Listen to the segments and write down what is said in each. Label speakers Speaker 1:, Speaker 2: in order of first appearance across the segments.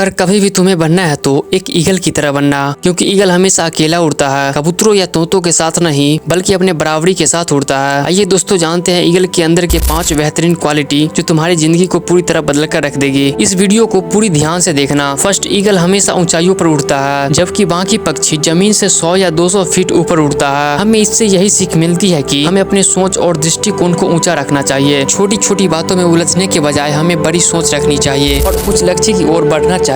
Speaker 1: अगर कभी भी तुम्हें बनना है तो एक ईगल की तरह बनना, क्योंकि ईगल हमेशा अकेला उड़ता है, कबूतरों या तोतों के साथ नहीं बल्कि अपने बराबरी के साथ उड़ता है। आइए दोस्तों जानते हैं ईगल के अंदर के 5 बेहतरीन क्वालिटी जो तुम्हारी जिंदगी को पूरी तरह बदल कर रख देगी। इस वीडियो को पूरी ध्यान से देखना। फर्स्ट, ईगल हमेशा ऊंचाइयों पर उड़ता है, जबकि बाकी पक्षी जमीन से 100 या 200 फीट ऊपर उड़ता है। हमें इससे यही सीख मिलती है कि हमें अपने सोच और दृष्टिकोण को ऊंचा रखना चाहिए। छोटी छोटी बातों में उलझने के बजाय हमें बड़ी सोच रखनी चाहिए और कुछ लक्ष्य की ओर बढ़ना चाहिए।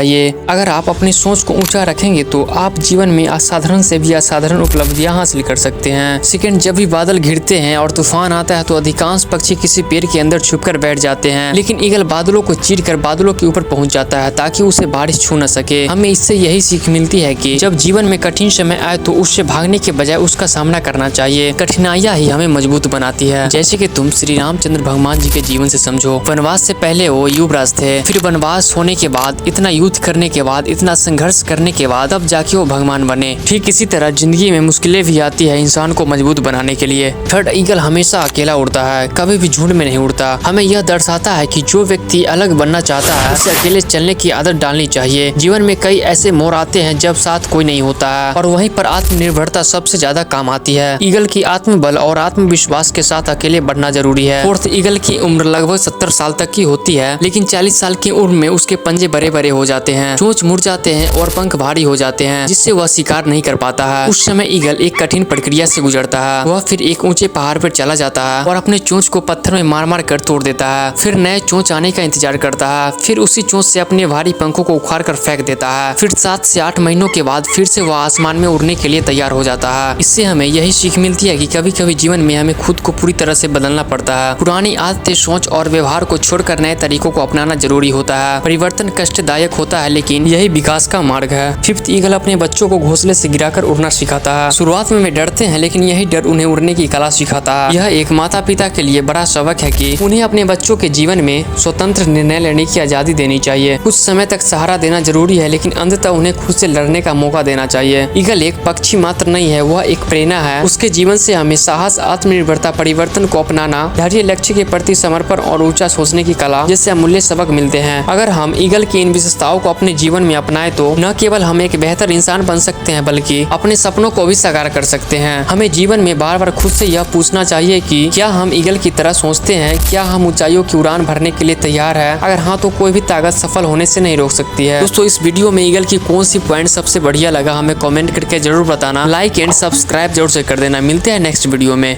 Speaker 1: अगर आप अपनी सोच को ऊंचा रखेंगे तो आप जीवन में असाधारण से भी असाधारण उपलब्धियां हासिल कर सकते हैं। सेकंड, जब भी बादल घिरते हैं और तूफान आता है तो अधिकांश पक्षी किसी पेड़ के अंदर छुपकर बैठ जाते हैं, लेकिन ईगल बादलों को चीरकर बादलों के ऊपर पहुंच जाता है ताकि उसे बारिश छू न सके। हमें इससे यही सीख मिलती है कि जब जीवन में कठिन समय आए तो उससे भागने के बजाय उसका सामना करना चाहिए। कठिनाइयां ही हमें मजबूत बनाती है। जैसे कि तुम श्री रामचंद्र भगवान जी के जीवन से समझो। वनवास से पहले वो युवराज थे, फिर वनवास होने के बाद, इतना युद्ध करने के बाद, इतना संघर्ष करने के बाद अब जाके वो भगवान बने। ठीक इसी तरह जिंदगी में मुश्किलें भी आती है इंसान को मजबूत बनाने के लिए। थर्ड, ईगल हमेशा अकेला उड़ता है, कभी भी झुंड में नहीं उड़ता। हमें यह दर्शाता है कि जो व्यक्ति अलग बनना चाहता है उसे अकेले चलने की आदत डालनी चाहिए। जीवन में कई ऐसे मोड़ आते हैं जब साथ कोई नहीं होता है और वहीं पर आत्मनिर्भरता सबसे ज्यादा काम आती है। ईगल की आत्मबल और आत्मविश्वास के साथ अकेले बढ़ना जरूरी है। फोर्थ, ईगल की उम्र लगभग 70 साल तक की होती है, लेकिन 40 साल की उम्र में उसके पंजे बड़े बड़े हो जाते हैं, चोंच मुड़ जाते हैं और पंख भारी हो जाते हैं, जिससे वह शिकार नहीं कर पाता है। उस समय ईगल एक कठिन प्रक्रिया से गुजरता है। वह फिर एक ऊंचे पहाड़ पर चला जाता है और अपने चोंच को पत्थर में मार मार कर तोड़ देता है। फिर नए चोंच आने का इंतजार करता है, फिर उसी चोंच से अपने भारी पंखों को उखाड़ कर फेंक देता है। फिर 7 से 8 महीनों के बाद फिर से वह आसमान में उड़ने के लिए तैयार हो जाता है। इससे हमें यही सीख मिलती है कि कभी कभी जीवन में हमें खुद को पूरी तरह से बदलना पड़ता है। पुरानी आदतें, सोच और व्यवहार को छोड़कर नए तरीकों को अपनाना जरूरी होता है। परिवर्तन कष्टदायक होता है, लेकिन यही विकास का मार्ग है। फिफ्थ, ईगल अपने बच्चों को घोंसले से गिराकर उड़ना सिखाता है। शुरुआत में वे डरते हैं, लेकिन यही डर उन्हें उड़ने की कला सिखाता है। यह एक माता पिता के लिए बड़ा सबक है कि उन्हें अपने बच्चों के जीवन में स्वतंत्र निर्णय लेने की आजादी देनी चाहिए। कुछ समय तक सहारा देना जरूरी है, लेकिन अंततः उन्हें खुद से लड़ने का मौका देना चाहिए। ईगल एक पक्षी मात्र नहीं है, वह एक प्रेरणा है। उसके जीवन से हमें साहस, आत्मनिर्भरता, परिवर्तन को अपनाना, धैर्य, लक्ष्य के प्रति समर्पण और ऊंचा सोचने की कला जैसे अमूल्य सबक मिलते हैं। अगर हम ईगल की इन विशेषताओं को अपने जीवन में अपनाएं तो न केवल हम एक बेहतर इंसान बन सकते हैं, बल्कि अपने सपनों को भी साकार कर सकते हैं। हमें जीवन में बार बार खुद से यह पूछना चाहिए कि क्या हम ईगल की तरह सोचते हैं? क्या हम ऊंचाइयों की उड़ान भरने के लिए तैयार है? अगर हाँ, तो कोई भी ताकत सफल होने से नहीं रोक सकती है। दोस्तों, इस वीडियो में ईगल की कौन सी पॉइंट सबसे बढ़िया लगा हमें कमेंट करके जरूर बताना। लाइक एंड सब्सक्राइब जरूर से कर देना। मिलते हैं नेक्स्ट वीडियो में।